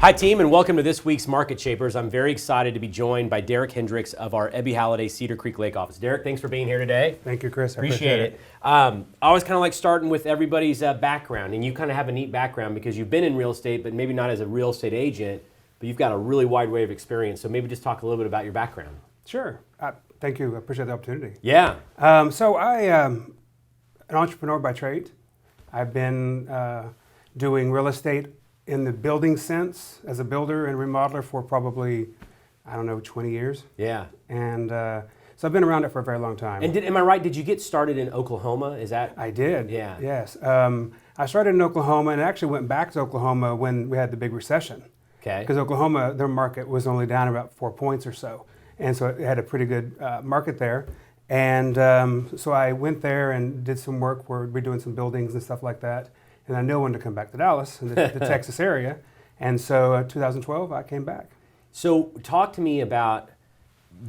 Hi team, and welcome to this week's Market Shapers. I'm very excited to be joined by Derik Hendrix of our Ebby Halliday Cedar Creek Lake office. Derik, thanks for being here today. Thank you, Chris. I Appreciate it. I always kind of like starting with everybody's background, and you kind of have a neat background because you've been in real estate, but maybe not as a real estate agent, but you've got a really wide way of experience. So maybe just talk a little bit about your background. Sure. Thank you. I appreciate the opportunity. Yeah. So I am an entrepreneur by trade. I've been doing real estate in the building sense as a builder and remodeler for probably, 20 years. Yeah. And so I've been around it for a very long time. And am I right? Did you get started in Oklahoma? Is that? I did. Yeah. Yes. I started in Oklahoma and actually went back to Oklahoma when we had the big recession. Okay. Because Oklahoma, their market was only down about 4 points or so. And so it had a pretty good market there. And so I went there and did some work where we're doing some buildings and stuff like that. And I knew when to come back to Dallas, in the Texas area. And so in 2012, I came back. So talk to me about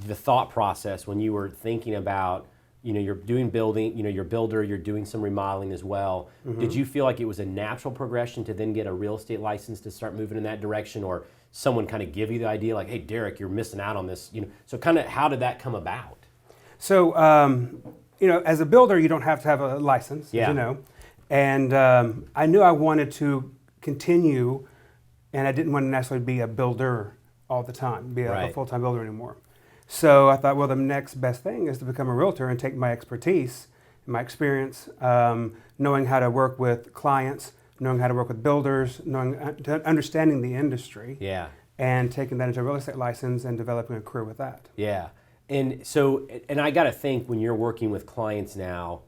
the thought process when you were thinking about, you're doing building, you're a builder, you're doing some remodeling as well. Mm-hmm. Did you feel like it was a natural progression to then get a real estate license to start moving in that direction, or someone kind of give you the idea like, hey, Derik, you're missing out on this? So kind of how did that come about? So, as a builder, you don't have to have a license, as you know. And I knew I wanted to continue, and I didn't want to necessarily be a builder all the time, be a full-time builder anymore. So I thought, well, the next best thing is to become a realtor and take my expertise, my experience, knowing how to work with clients, knowing how to work with builders, understanding the industry, and taking that into a real estate license and developing a career with that. Yeah. And so, and I got to think when you're working with clients now,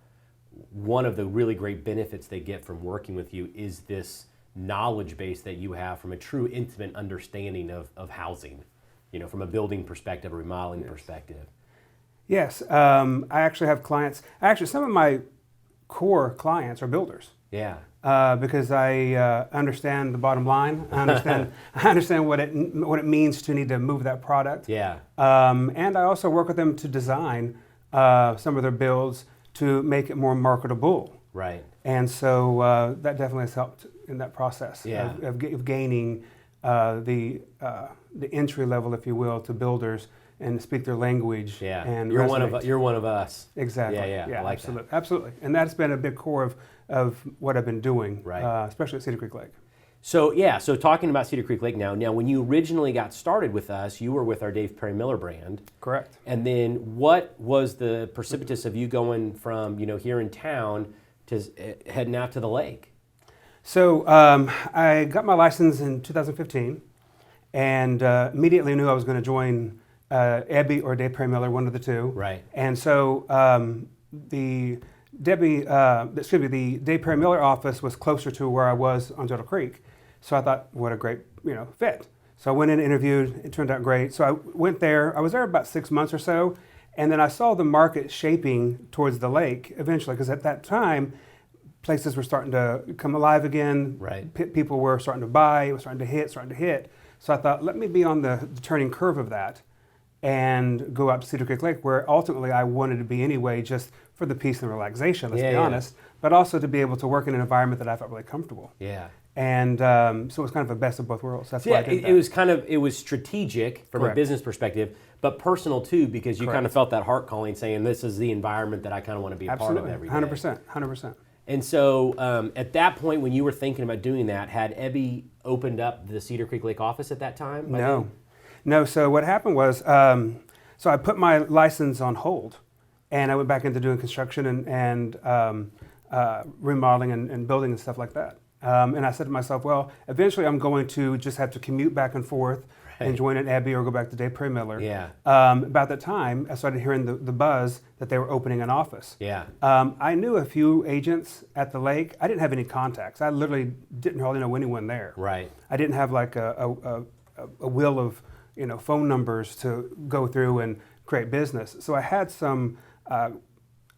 one of the really great benefits they get from working with you is this knowledge base that you have from a true intimate understanding of housing, from a building perspective, a remodeling perspective. Yes, I actually have clients. Actually, some of my core clients are builders. Yeah. Because I understand the bottom line. I understand what it means to need to move that product. Yeah. And I also work with them to design some of their builds to make it more marketable. Right. And so that definitely has helped in that process of gaining the entry level, if you will, to builders and speak their language. Yeah. And you're one of us. Exactly. Yeah. I like absolutely. that. Absolutely. And that's been a big core of what I've been doing, especially at Cedar Creek Lake. So talking about Cedar Creek Lake now when you originally got started with us, you were with our Dave Perry Miller brand. Correct. And then what was the precipitous of you going from, here in town to heading out to the lake? So I got my license in 2015 and immediately knew I was going to join Ebby or Dave Perry Miller, one of the two. Right. And so the Dave Perry Miller office was closer to where I was on Turtle Creek. So I thought, what a great, fit. So I went in and interviewed. It turned out great. So I went there. I was there about 6 months or so. And then I saw the market shaping towards the lake eventually, because at that time, places were starting to come alive again. Right. People were starting to buy. It was starting to hit. So I thought, let me be on the turning curve of that and go out to Cedar Creek Lake, where ultimately I wanted to be anyway, just for the peace and relaxation, let's be honest, but also to be able to work in an environment that I felt really comfortable. Yeah. And so it was kind of a best of both worlds. That's why I did that. It was strategic from a business perspective, but personal too, because you kind of felt that heart calling saying, this is the environment that I kind of want to be a part of every day. 100%. And so at that point, when you were thinking about doing that, had Ebby opened up the Cedar Creek Lake office at that time? No. So what happened was, so I put my license on hold, and I went back into doing construction and remodeling and building and stuff like that. And I said to myself, well, eventually I'm going to just have to commute back and forth and join an Ebby or go back to Dave Perry Miller. Yeah. About that time, I started hearing the buzz that they were opening an office. Yeah. I knew a few agents at the lake. I didn't have any contacts. I literally didn't hardly know anyone there. Right. I didn't have like a will of phone numbers to go through and create business. So I had some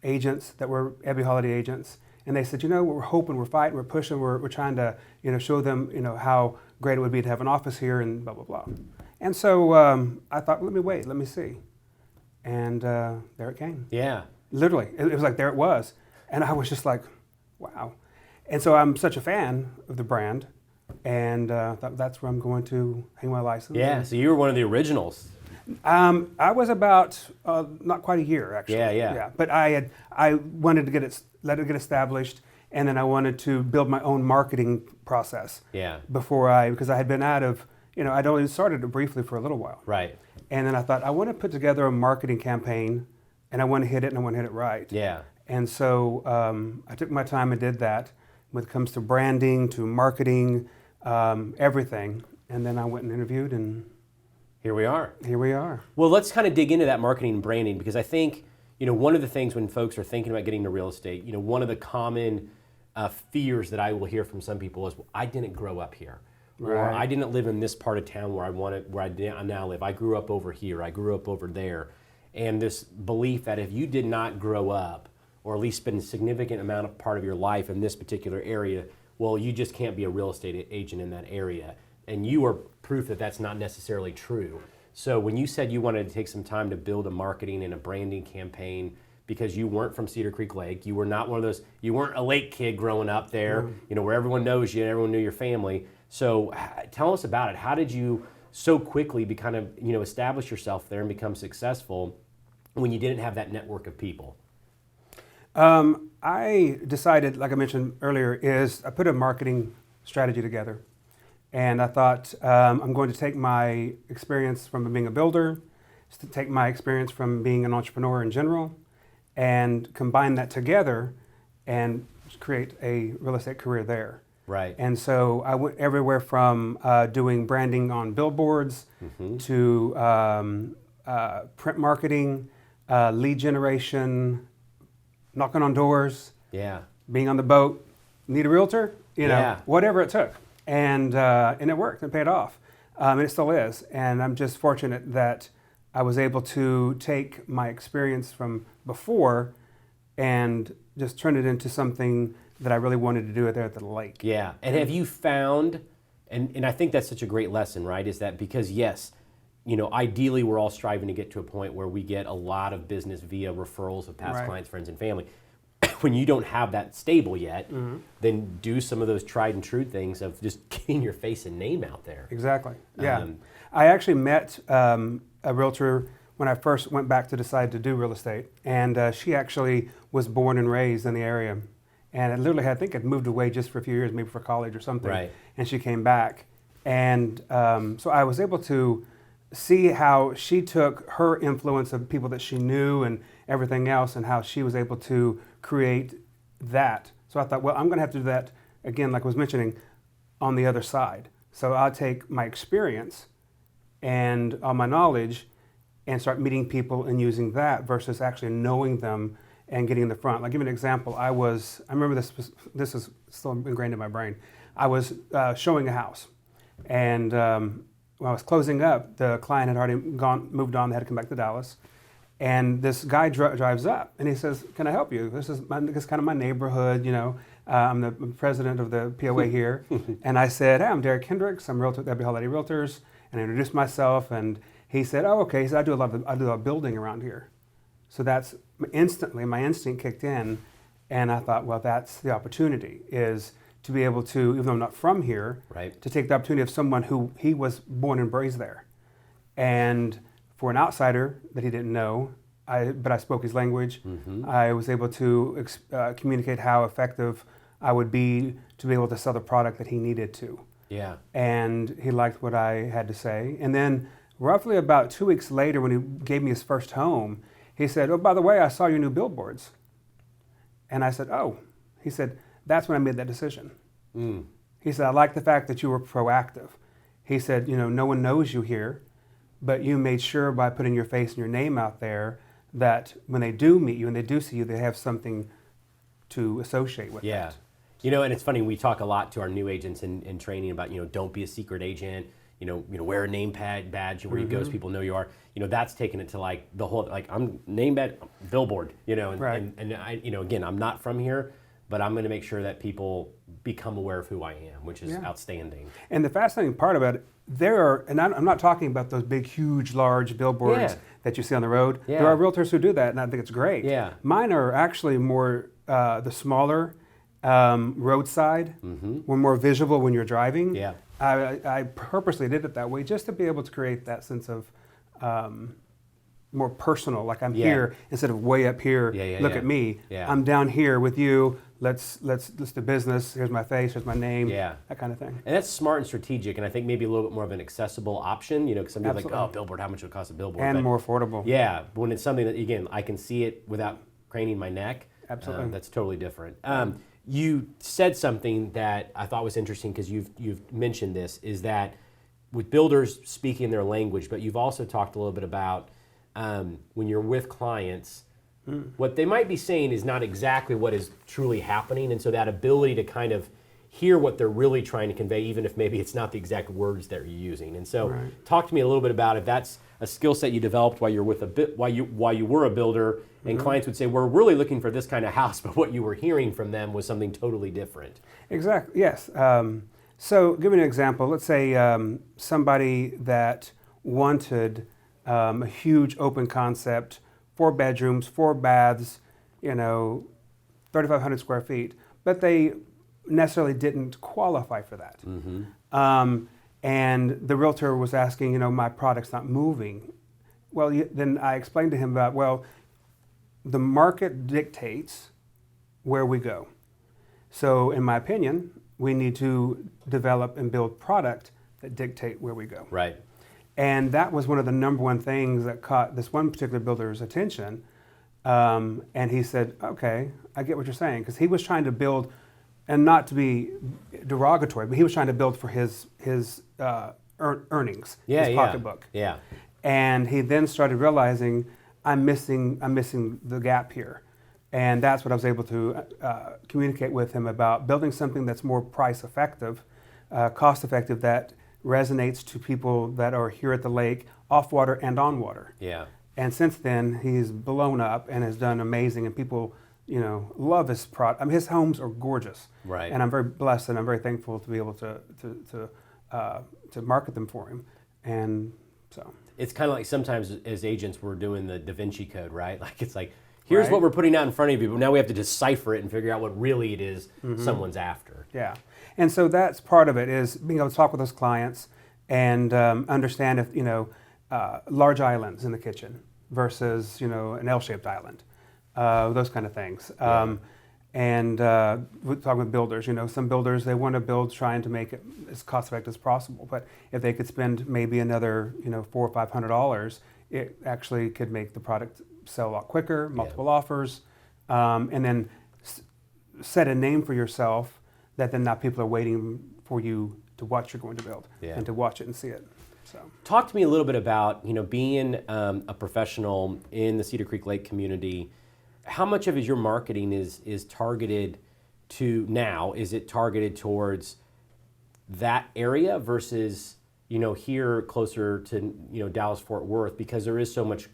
agents that were Ebby Halliday agents, and they said, we're hoping, we're fighting, we're pushing, we're trying to show them how great it would be to have an office here and blah, blah, blah. And so I thought, let me see. And there it came. Yeah. Literally, it was like there it was. And I was just like, wow. And so I'm such a fan of the brand and thought that's where I'm going to hang my license. Yeah, so you were one of the originals. I was about not quite a year actually. Yeah. But I wanted to let it get established, and then I wanted to build my own marketing process. Yeah. Because I had been out of, I'd only started it briefly for a little while. Right. And then I thought I want to put together a marketing campaign, and I want to hit it, and I want to hit it right. Yeah. And so I took my time and did that when it comes to branding, to marketing, everything. And then I went and interviewed, and here we are. Here we are. Well, let's kind of dig into that marketing and branding, because I think, one of the things when folks are thinking about getting into real estate, one of the common fears that I will hear from some people is, well, I didn't grow up here. Or Right. I didn't live in this part of town where I now live. I grew up over here. I grew up over there. And this belief that if you did not grow up, or at least spend a significant amount of part of your life in this particular area, well, you just can't be a real estate agent in that area. And you are proof that that's not necessarily true. So when you said you wanted to take some time to build a marketing and a branding campaign because you weren't from Cedar Creek Lake, you were not one of those, you weren't a lake kid growing up there, where everyone knows you and everyone knew your family. So tell us about it. How did you so quickly establish yourself there and become successful when you didn't have that network of people? I decided, like I mentioned earlier, I put a marketing strategy together. And I thought, I'm going to take my experience from being a builder, to take my experience from being an entrepreneur in general, and combine that together and create a real estate career there. Right. And so I went everywhere from doing branding on billboards to print marketing, lead generation, knocking on doors, being on the boat, need a realtor, whatever it took. And it worked, it paid off, and it still is. And I'm just fortunate that I was able to take my experience from before and just turn it into something that I really wanted to do there at the lake. Yeah, and have you found, and I think that's such a great lesson, right, is that because yes, ideally we're all striving to get to a point where we get a lot of business via referrals of past clients, friends, and family. When you don't have that stable yet, then do some of those tried and true things of just getting your face and name out there. Exactly. Yeah. I actually met a realtor when I first went back to decide to do real estate, and she actually was born and raised in the area, and I literally had moved away just for a few years, maybe for college or something. Right. And she came back, and so I was able to see how she took her influence of people that she knew and everything else, and how she was able to create that. So I thought, well, I'm going to have to do that again, like I was mentioning, on the other side. So I'll take my experience and all my knowledge and start meeting people and using that versus actually knowing them and getting in the front. I'll give you an example. I remember this is still ingrained in my brain. I was showing a house, and when I was closing up, the client had already moved on. They had to come back to Dallas. And this guy drives up, and he says, "Can I help you? This is kind of my neighborhood, I'm the president of the POA here." And I said, "Hey, I'm Derik Hendrix. I'm a realtor at Ebby Halliday Realtors." And I introduced myself, and he said, "Oh, okay." He said, I do a lot of building around here." So that's instantly, my instinct kicked in, and I thought, well, that's the opportunity, is to be able to, even though I'm not from here, to take the opportunity of someone who he was born and raised there. And for an outsider that he didn't know, but I spoke his language, I was able to communicate how effective I would be to be able to sell the product that he needed to. Yeah. And he liked what I had to say. And then roughly about 2 weeks later, when he gave me his first home, he said, "Oh, by the way, I saw your new billboards." And I said, "Oh." He said, "That's when I made that decision." He said, "I like the fact that you were proactive." He said, "No one knows you here, but you made sure by putting your face and your name out there that when they do meet you and they do see you, they have something to associate with that." And it's funny, we talk a lot to our new agents in training about, don't be a secret agent, wear a name badge where you go so people know you are. That's taking it to like the whole, like I'm name badge, billboard, and I, again, I'm not from here, but I'm going to make sure that people become aware of who I am, which is outstanding. And the fascinating part about it, and I'm not talking about those big, huge, large billboards that you see on the road. Yeah. There are realtors who do that, and I think it's great. Yeah. Mine are actually more the smaller, roadside. We're more visible when you're driving. Yeah. I purposely did it that way just to be able to create that sense of more personal, like I'm here instead of way up here. Look at me. I'm down here with you. Let's do business. Here's my face. Here's my name. That kind of thing. And that's smart and strategic, and I think maybe a little bit more of an accessible option. Because some people are like, oh, billboard, how much would it cost a billboard? And more affordable. Yeah, but when it's something that, again, I can see it without craning my neck. Absolutely. That's totally different. You said something that I thought was interesting because you've mentioned this, is that with builders speaking their language, but you've also talked a little bit about when you're with clients, what they might be saying is not exactly what is truly happening, and so that ability to kind of hear what they're really trying to convey, even if maybe it's not the exact words that you're using. And so, talk to me a little bit about if that's a skill set you developed while you're with while you were a builder, and clients would say, "We're really looking for this kind of house," but what you were hearing from them was something totally different. Exactly. Yes. So, give me an example. Let's say somebody that wanted a huge open concept, 4 bedrooms, 4 baths, 3,500 square feet, but they necessarily didn't qualify for that. And the realtor was asking, my product's not moving. Well, then I explained to him about, the market dictates where we go. So in my opinion, we need to develop and build product that dictate where we go. Right. And that was one of the number one things that caught this one particular builder's attention. And he said, okay, I get what you're saying. Because he was trying to build, and not to be derogatory, but he was trying to build for his earnings, his pocketbook. Yeah. And he then started realizing, I'm missing the gap here. And that's what I was able to communicate with him about, building something that's more price effective, cost effective, that resonates to people that are here at the lake, off water and on water. Yeah. And since then, he's blown up and has done amazing, and people, love his product. I mean, his homes are gorgeous. Right. And I'm very blessed, and I'm very thankful to be able to market them for him. And so it's kind of like sometimes as agents we're doing the Da Vinci Code, right? Like it's like, here's what we're putting out in front of you, but now we have to decipher it and figure out what really it is someone's after. Yeah. And so that's part of it, is being able to talk with those clients and understand if, large islands in the kitchen versus, an L-shaped island, those kind of things. And we talk with builders, some builders, they want to build trying to make it as cost effective as possible. But if they could spend maybe another, $400 or $500, it actually could make the product sell a lot quicker, multiple offers, and then set a name for yourself that then now people are waiting for you to watch you're going to build and to watch it and see it. So, talk to me a little bit about being a professional in the Cedar Creek Lake community. How much of your marketing is targeted to now? Is it targeted towards that area versus here closer to Dallas Fort Worth, because there is so much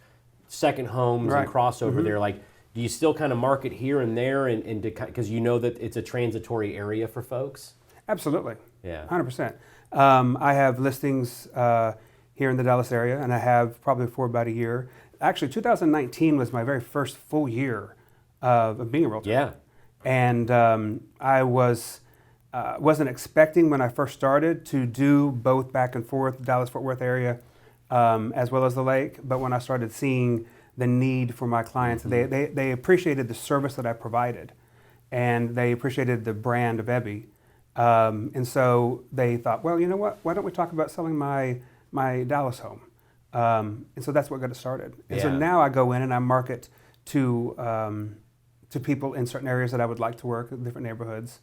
second homes and crossover there? Like, do you still kind of market here and there, and because that it's a transitory area for folks? Absolutely. Yeah. 100%. I have listings here in the Dallas area, and I have probably for about a year. Actually, 2019 was my very first full year of being a realtor. Yeah. And I wasn't expecting when I first started to do both back and forth, Dallas-Fort Worth area, as well as the lake. But when I started seeing the need for my clients, they appreciated the service that I provided, and they appreciated the brand of Ebby. And so they thought, well, you know what? Why don't we talk about selling my Dallas home? And so that's what got it started. And so now I go in and I market to people in certain areas that I would like to work, in different neighborhoods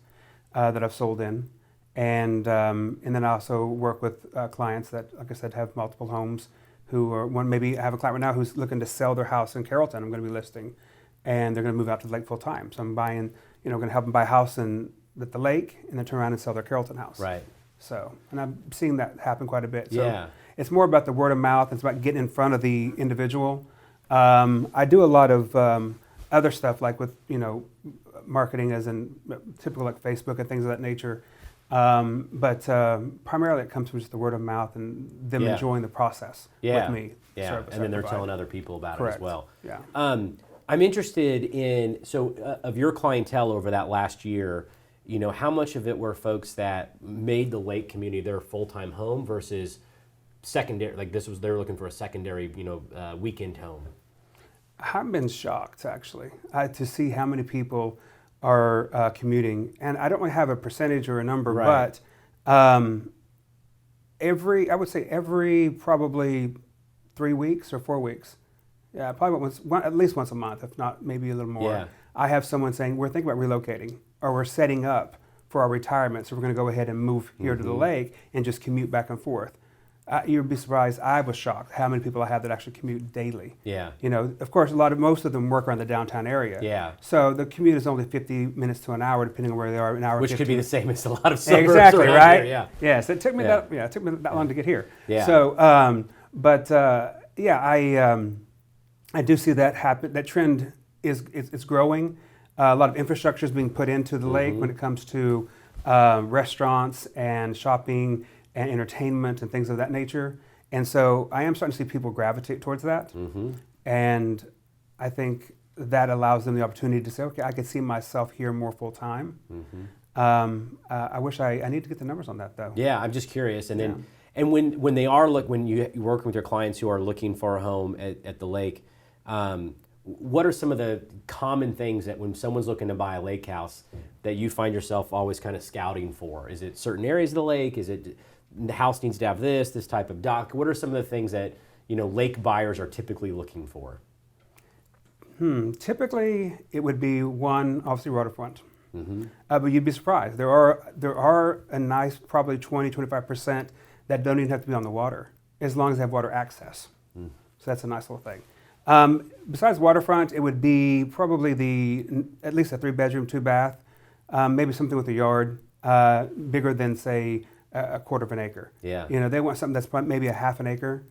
that I've sold in. And then I also work with clients that, like I said, have multiple homes, who are maybe I have a client right now who's looking to sell their house in Carrollton. I'm going to be listing, and they're going to move out to the lake full time. So I'm buying, going to help them buy a house at the lake, and then turn around and sell their Carrollton house. Right. So, and I'm seeing that happen quite a bit. So it's more about the word of mouth. It's about getting in front of the individual. I do a lot of other stuff, like with, marketing, as in typical like Facebook and things of that nature. But primarily it comes from just the word of mouth and them enjoying the process with me. Yeah, and then they're telling other people about it as well. Yeah. I'm interested in, of your clientele over that last year, how much of it were folks that made the lake community their full-time home versus secondary, like they're looking for a secondary, weekend home? I've been shocked, actually, to see how many people are commuting. And I don't really have a percentage or a number, Right. but I would say every probably 3 weeks or 4 weeks, yeah, probably at least once a month, if not maybe a little more, Yeah. I have someone saying, we're thinking about relocating, or we're setting up for our retirement, so we're going to go ahead and move here to the lake and just commute back and forth. You'd be surprised. I was shocked how many people I have that actually commute daily. Yeah. Of course, most of them work around the downtown area. Yeah. So the commute is only 50 minutes to an hour, depending on where they are. An hour. Which 50. could be the same as a lot of suburbs Exactly around right. here, yeah. Yes, it took me Yeah. that long to get here. Yeah. So, I do see that happen. That trend is growing. A lot of infrastructure is being put into the lake when it comes to restaurants and shopping and entertainment and things of that nature. And so I am starting to see people gravitate towards that. And I think that allows them the opportunity to say, okay, I could see myself here more full time. I wish I need to get the numbers on that though. Yeah, I'm just curious. And then, and when they are when you're working with your clients who are looking for a home at the lake, what are some of the common things that when someone's looking to buy a lake house that you find yourself always kind of scouting for? Is it certain areas of the lake? Is it the house needs to have this type of dock? What are some of the things that lake buyers are typically looking for? Typically, it would be one, obviously waterfront. But you'd be surprised. There are a nice, probably 20-25% that don't even have to be on the water, as long as they have water access. So that's a nice little thing. Besides waterfront, it would be probably at least a 3-bedroom, 2-bath, maybe something with a yard bigger than, say, a quarter of an acre. Yeah. They want something that's maybe a half an acre,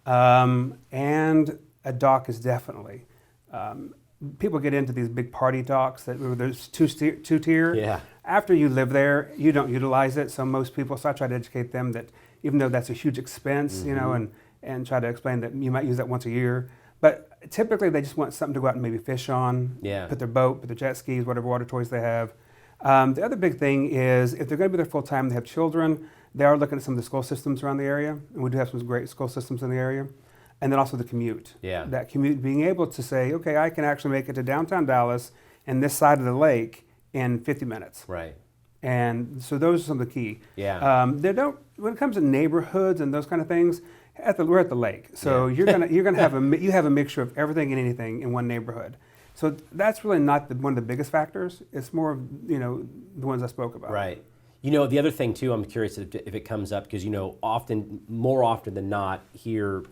and a dock is definitely. People get into these big party docks where there's two-tier. Yeah. After you live there, you don't utilize it. So most people, so I try to educate them that even though that's a huge expense, and try to explain that you might use that once a year. But typically they just want something to go out and maybe fish on, put their boat, put their jet skis, whatever water toys they have. The other big thing is if they're going to be there full time, they have children, they are looking at some of the school systems around the area. And we do have some great school systems in the area. And then also the commute. Yeah. That commute, being able to say, okay, I can actually make it to downtown Dallas and this side of the lake in 50 minutes. Right. And so those are some of the key. Yeah. When it comes to neighborhoods and those kind of things, we're at the lake. So you're gonna have a mixture of everything and anything in one neighborhood. So that's really not one of the biggest factors. It's more of, the ones I spoke about. Right. The other thing too, I'm curious if it comes up because more often than not here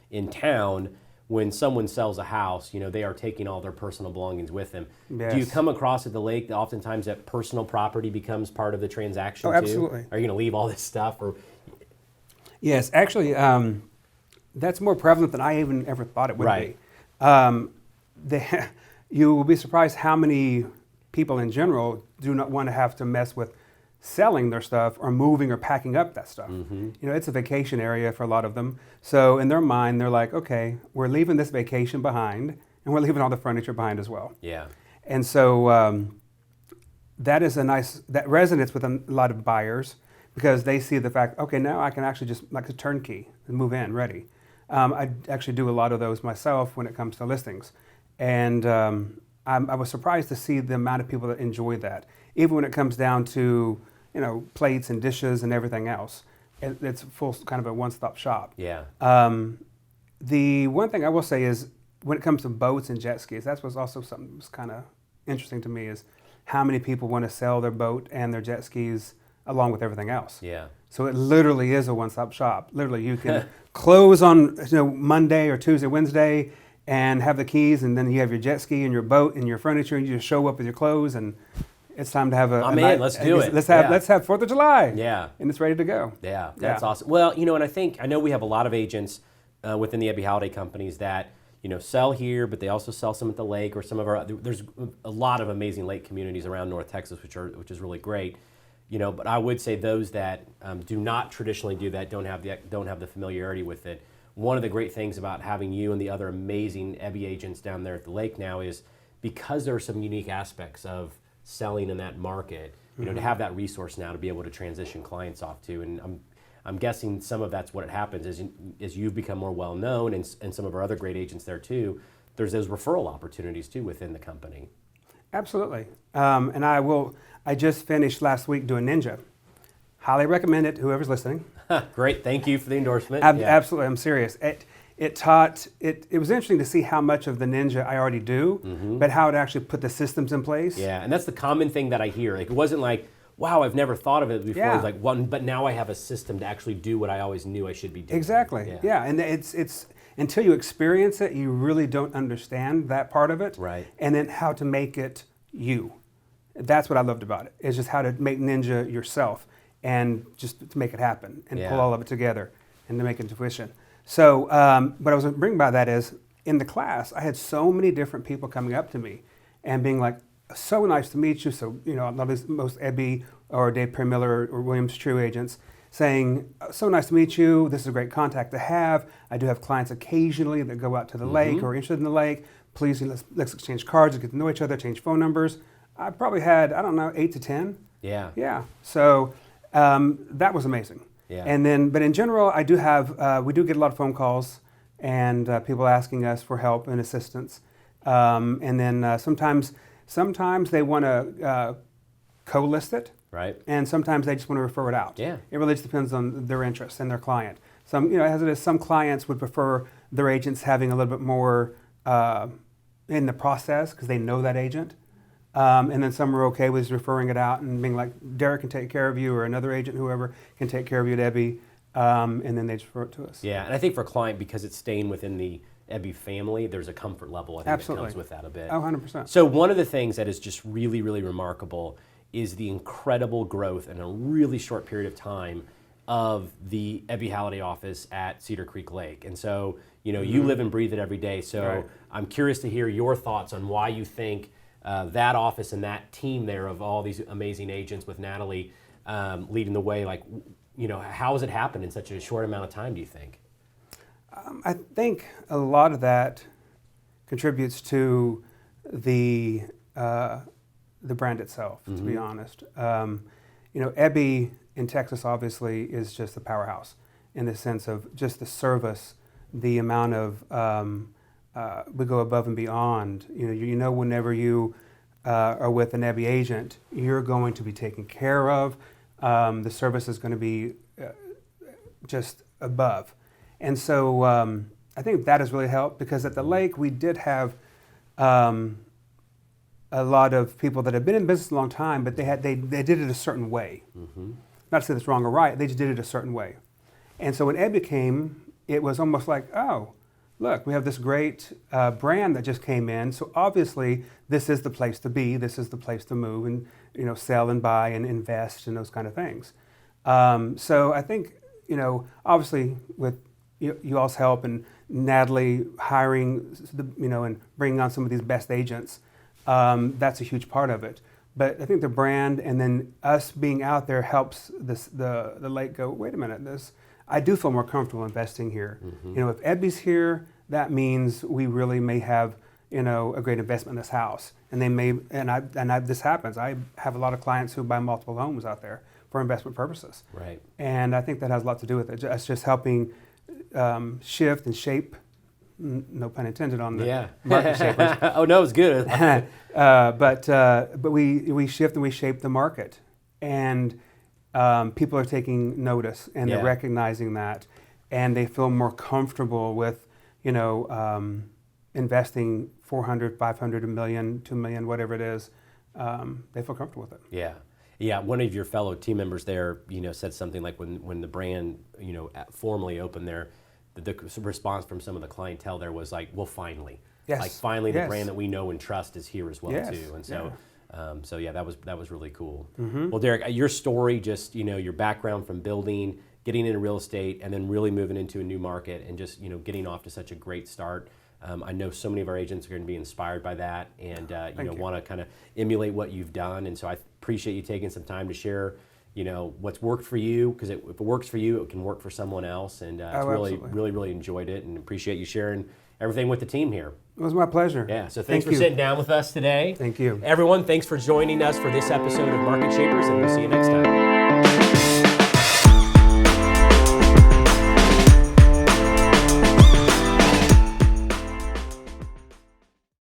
in town, when someone sells a house, they are taking all their personal belongings with them. Yes. Do you come across at the lake that oftentimes that personal property becomes part of the transaction too? Absolutely. Are you going to leave all this stuff or? Yes, actually, that's more prevalent than I even ever thought it would Right. be. You will be surprised how many people in general do not want to have to mess with selling their stuff or moving or packing up that stuff. It's a vacation area for a lot of them. So in their mind, they're like, okay, we're leaving this vacation behind and we're leaving all the furniture behind as well. Yeah. And so that resonates with a lot of buyers because they see the fact, okay, now I can actually just like a turnkey and move in ready. I actually do a lot of those myself when it comes to listings. And I was surprised to see the amount of people that enjoy that. Even when it comes down to, plates and dishes and everything else, it's full kind of a one-stop shop. Yeah. The one thing I will say is when it comes to boats and jet skis, that's what's also something that's kind of interesting to me is how many people want to sell their boat and their jet skis along with everything else. Yeah. So it literally is a one-stop shop. Literally, you can close on Monday or Tuesday, Wednesday, and have the keys, and then you have your jet ski and your boat and your furniture, and you just show up with your clothes, and it's time to have a night. Let's do it. Let's have 4th of July. Yeah. And it's ready to go. Yeah, that's awesome. Well, and I know we have a lot of agents within the Ebby Halliday companies that sell here, but they also sell some at the lake or some of our. There's a lot of amazing lake communities around North Texas, which is really great. But I would say those that do not traditionally do that don't have the familiarity with it. One of the great things about having you and the other amazing Ebby agents down there at the lake now is because there are some unique aspects of selling in that market. to have that resource now to be able to transition clients off to. And I'm guessing some of that's what it happens as you become more well known, and some of our other great agents there too. There's those referral opportunities too within the company. Absolutely. And I just finished last week doing Ninja. Highly recommend it to whoever's listening. Great, thank you for the endorsement. Absolutely, I'm serious. It was interesting to see how much of the Ninja I already do, but how it actually put the systems in place. Yeah, and that's the common thing that I hear. Like, it wasn't like, wow, I've never thought of it before. Yeah. It was like, but now I have a system to actually do what I always knew I should be doing. Exactly. Yeah, and it's until you experience it, you really don't understand that part of it. Right. And then how to make it you. That's what I loved about it. Is just how to make Ninja yourself and just to make it happen and pull all of it together and to make it to fruition. So what I was bringing by that is, in the class, I had so many different people coming up to me and being like, so nice to meet you. So, I love this, most Ebby or Dave Perry Miller or Williams True agents saying, so nice to meet you. This is a great contact to have. I do have clients occasionally that go out to the lake or are interested in the lake. Please, let's exchange cards, get to know each other, change phone numbers. I probably had, 8 to 10. Yeah. Yeah. So that was amazing. Yeah. And then, but in general, I do have, we do get a lot of phone calls and people asking us for help and assistance. And then sometimes they want to co-list it. Right. And sometimes they just want to refer it out. Yeah. It really just depends on their interests and their client. As it is, some clients would prefer their agents having a little bit more in the process because they know that agent. And then some are okay with just referring it out and being like, Derik can take care of you, or another agent, whoever, can take care of you at Ebby. And then they just refer it to us. Yeah, and I think for a client, because it's staying within the Ebby family, there's a comfort level, I think, that comes with that a bit. Oh, 100%. So one of the things that is just really, really remarkable is the incredible growth in a really short period of time of the Ebby Halliday office at Cedar Creek Lake. And so, you live and breathe it every day. So I'm curious to hear your thoughts on why you think that office and that team there of all these amazing agents with Natalie leading the way, how has it happened in such a short amount of time, do you think? I think a lot of that contributes to the brand itself, to be honest. Ebby in Texas obviously is just a powerhouse in the sense of just the service, the amount of, we go above and beyond. Whenever you are with an Ebby agent, you're going to be taken care of. The service is going to be just above. And so I think that has really helped, because at the lake we did have a lot of people that have been in business a long time, but they did it a certain way. Not to say that's wrong or right, they just did it a certain way. And so when Ebby came, it was almost like, oh, look, we have this great brand that just came in, so obviously this is the place to be, this is the place to move and sell and buy and invest and those kind of things. So I think, obviously with you all's help and Natalie hiring, and bringing on some of these best agents, that's a huge part of it. But I think the brand and then us being out there helps the lake go, wait a minute, I do feel more comfortable investing here. If Ebby's here, that means we really may have, a great investment in this house. And they may, this happens. I have a lot of clients who buy multiple homes out there for investment purposes. Right. And I think that has a lot to do with it. It's just helping shift and shape, no pun intended on the market shapers. Oh no, it's good. But we shift and we shape the market, and people are taking notice and they're recognizing that, and they feel more comfortable with investing $400, $500, $1 million, $2 million, whatever it is. They feel comfortable with it. Yeah. One of your fellow team members there, said something like when the brand, formally opened there, the response from some of the clientele there was like, well, finally. Yes. Like finally the brand that we know and trust is here as well too. And so, that was really cool. Well, Derik, your story, just, your background from building, getting into real estate, and then really moving into a new market and just, getting off to such a great start. I know so many of our agents are going to be inspired by that and, want to kind of emulate what you've done. And so I appreciate you taking some time to share, what's worked for you, because if it works for you, it can work for someone else. And it's really enjoyed it and appreciate you sharing everything with the team here. It was my pleasure. Yeah, so Thank thanks for you. sitting down with us today. Thank you. Everyone, thanks for joining us for this episode of Market Shapers, and we'll see you next time.